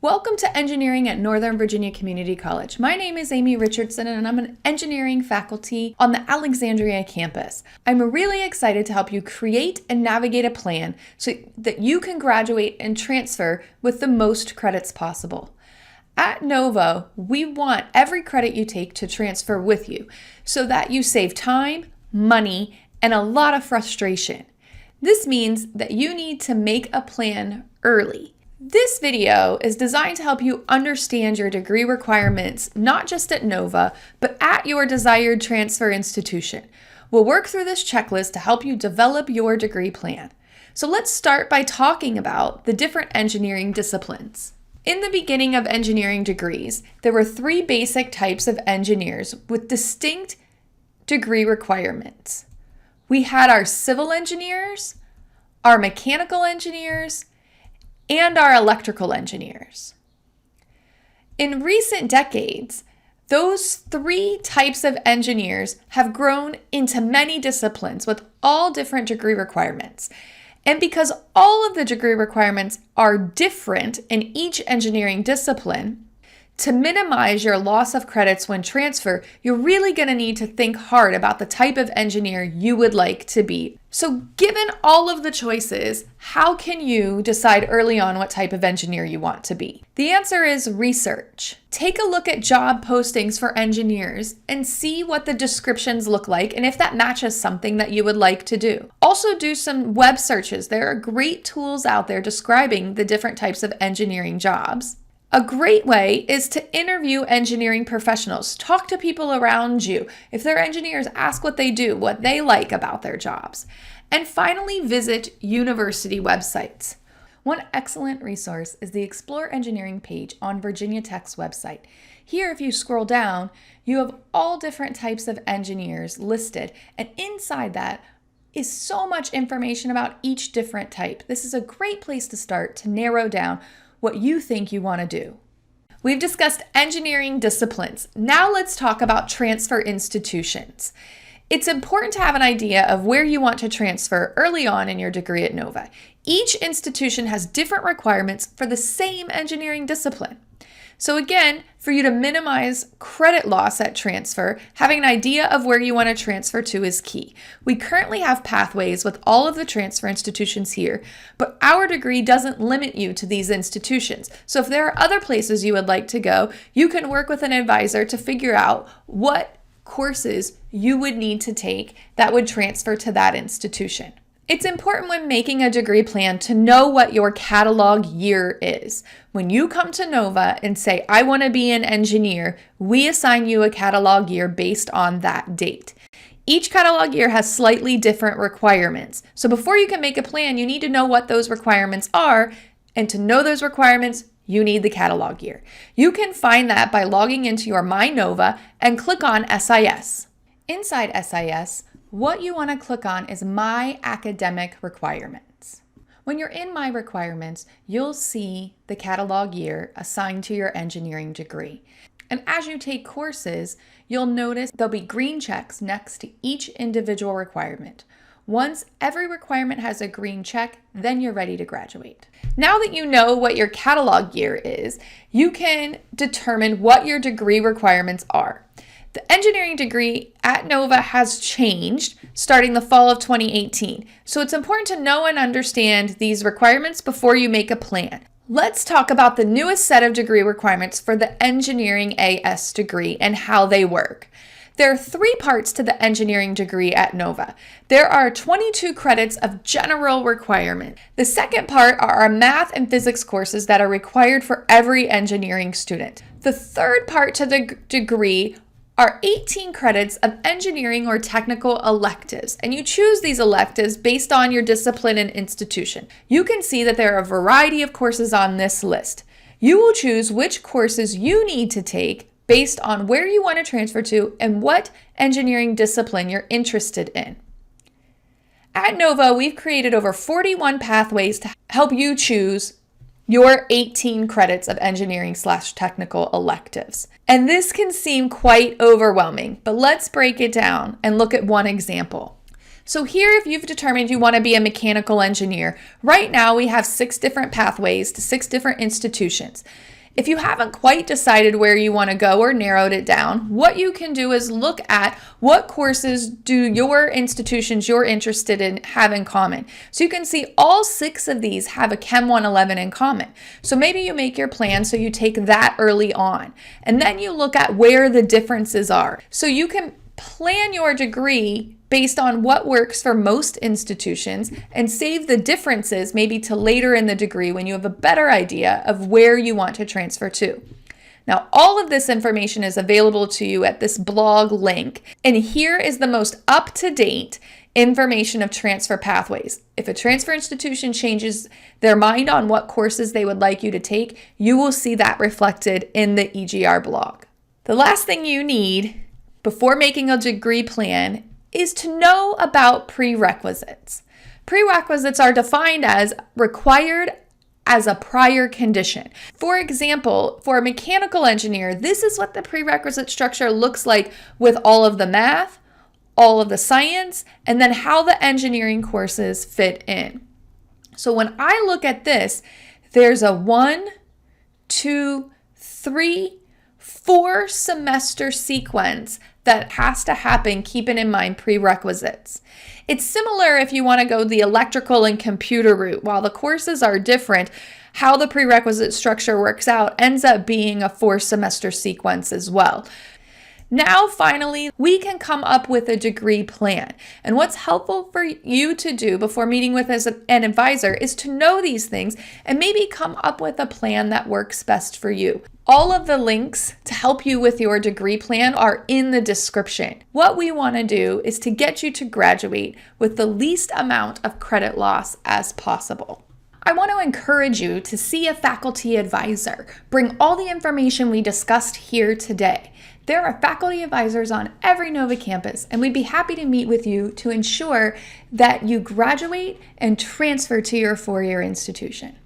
Welcome to Engineering at Northern Virginia Community College. My name is Amy Richardson and I'm an engineering faculty on the Alexandria campus. I'm really excited to help you create and navigate a plan so that you can graduate and transfer with the most credits possible. At Nova, we want every credit you take to transfer with you so that you save time, money, and a lot of frustration. This means that you need to make a plan early. This video is designed to help you understand your degree requirements, not just at Nova, but at your desired transfer institution. We'll work through this checklist to help you develop your degree plan. So let's start by talking about the different engineering disciplines. In the beginning of engineering degrees, there were three basic types of engineers with distinct degree requirements. We had our civil engineers, our mechanical engineers, and our electrical engineers. In recent decades, those three types of engineers have grown into many disciplines with all different degree requirements. And because all of the degree requirements are different in each engineering discipline, to minimize your loss of credits when transfer, you're really going to need to think hard about the type of engineer you would like to be. So given all of the choices, how can you decide early on what type of engineer you want to be? The answer is research. Take a look at job postings for engineers and see what the descriptions look like and if that matches something that you would like to do. Also do some web searches. There are great tools out there describing the different types of engineering jobs. A great way is to interview engineering professionals. Talk to people around you. If they're engineers, ask what they do, what they like about their jobs. And finally, visit university websites. One excellent resource is the Explore Engineering page on Virginia Tech's website. Here, if you scroll down, you have all different types of engineers listed, and inside that is so much information about each different type. This is a great place to start to narrow down what you think you want to do. We've discussed engineering disciplines. Now let's talk about transfer institutions. It's important to have an idea of where you want to transfer early on in your degree at Nova. Each institution has different requirements for the same engineering discipline. So again, for you to minimize credit loss at transfer, having an idea of where you want to transfer to is key. We currently have pathways with all of the transfer institutions here, but our degree doesn't limit you to these institutions. So if there are other places you would like to go, you can work with an advisor to figure out what courses you would need to take that would transfer to that institution. It's important when making a degree plan to know what your catalog year is. When you come to Nova and say, I want to be an engineer, we assign you a catalog year based on that date. Each catalog year has slightly different requirements. So before you can make a plan, you need to know what those requirements are. And to know those requirements, you need the catalog year. You can find that by logging into your MyNova and click on SIS. Inside SIS, what you want to click on is My Academic Requirements. When you're in My Requirements, you'll see the catalog year assigned to your engineering degree. And as you take courses, you'll notice there'll be green checks next to each individual requirement. Once every requirement has a green check, then you're ready to graduate. Now that you know what your catalog year is, you can determine what your degree requirements are. The engineering degree at Nova has changed starting the fall of 2018, so it's important to know and understand these requirements before you make a plan. Let's talk about the newest set of degree requirements for the Engineering AS degree and how they work. There are three parts to the engineering degree at Nova. There are 22 credits of general requirement. The second part are our math and physics courses that are required for every engineering student. The third part to the degree are 18 credits of engineering or technical electives, and you choose these electives based on your discipline and institution. You can see that there are a variety of courses on this list. You will choose which courses you need to take based on where you want to transfer to and what engineering discipline you're interested in. At Nova, we've created over 41 pathways to help you choose your 18 credits of engineering/technical electives. And this can seem quite overwhelming, but let's break it down and look at one example. So here, if you've determined you want to be a mechanical engineer, right now we have 6 different pathways to 6 different institutions. If you haven't quite decided where you want to go or narrowed it down, what you can do is look at what courses do your institutions you're interested in have in common. So you can see all 6 of these have a Chem 111 in common. So maybe you make your plan so you take that early on, and then you look at where the differences are. So you can plan your degree based on what works for most institutions and save the differences maybe to later in the degree when you have a better idea of where you want to transfer to. Now, all of this information is available to you at this blog link, and here is the most up-to-date information of transfer pathways. If a transfer institution changes their mind on what courses they would like you to take, you will see that reflected in the EGR blog. The last thing you need before making a degree plan is to know about prerequisites. Prerequisites are defined as required as a prior condition. For example, for a mechanical engineer, this is what the prerequisite structure looks like with all of the math, all of the science, and then how the engineering courses fit in. So when I look at this, there's a 1, 2, 3, 4 semester sequence that has to happen, keeping in mind prerequisites. It's similar if you want to go the electrical and computer route. While the courses are different, how the prerequisite structure works out ends up being a 4 semester sequence as well. Now, finally, we can come up with a degree plan. And what's helpful for you to do before meeting with an advisor is to know these things and maybe come up with a plan that works best for you. All of the links to help you with your degree plan are in the description. What we want to do is to get you to graduate with the least amount of credit loss as possible. I want to encourage you to see a faculty advisor. Bring all the information we discussed here today. There are faculty advisors on every Nova campus, and we'd be happy to meet with you to ensure that you graduate and transfer to your 4-year institution.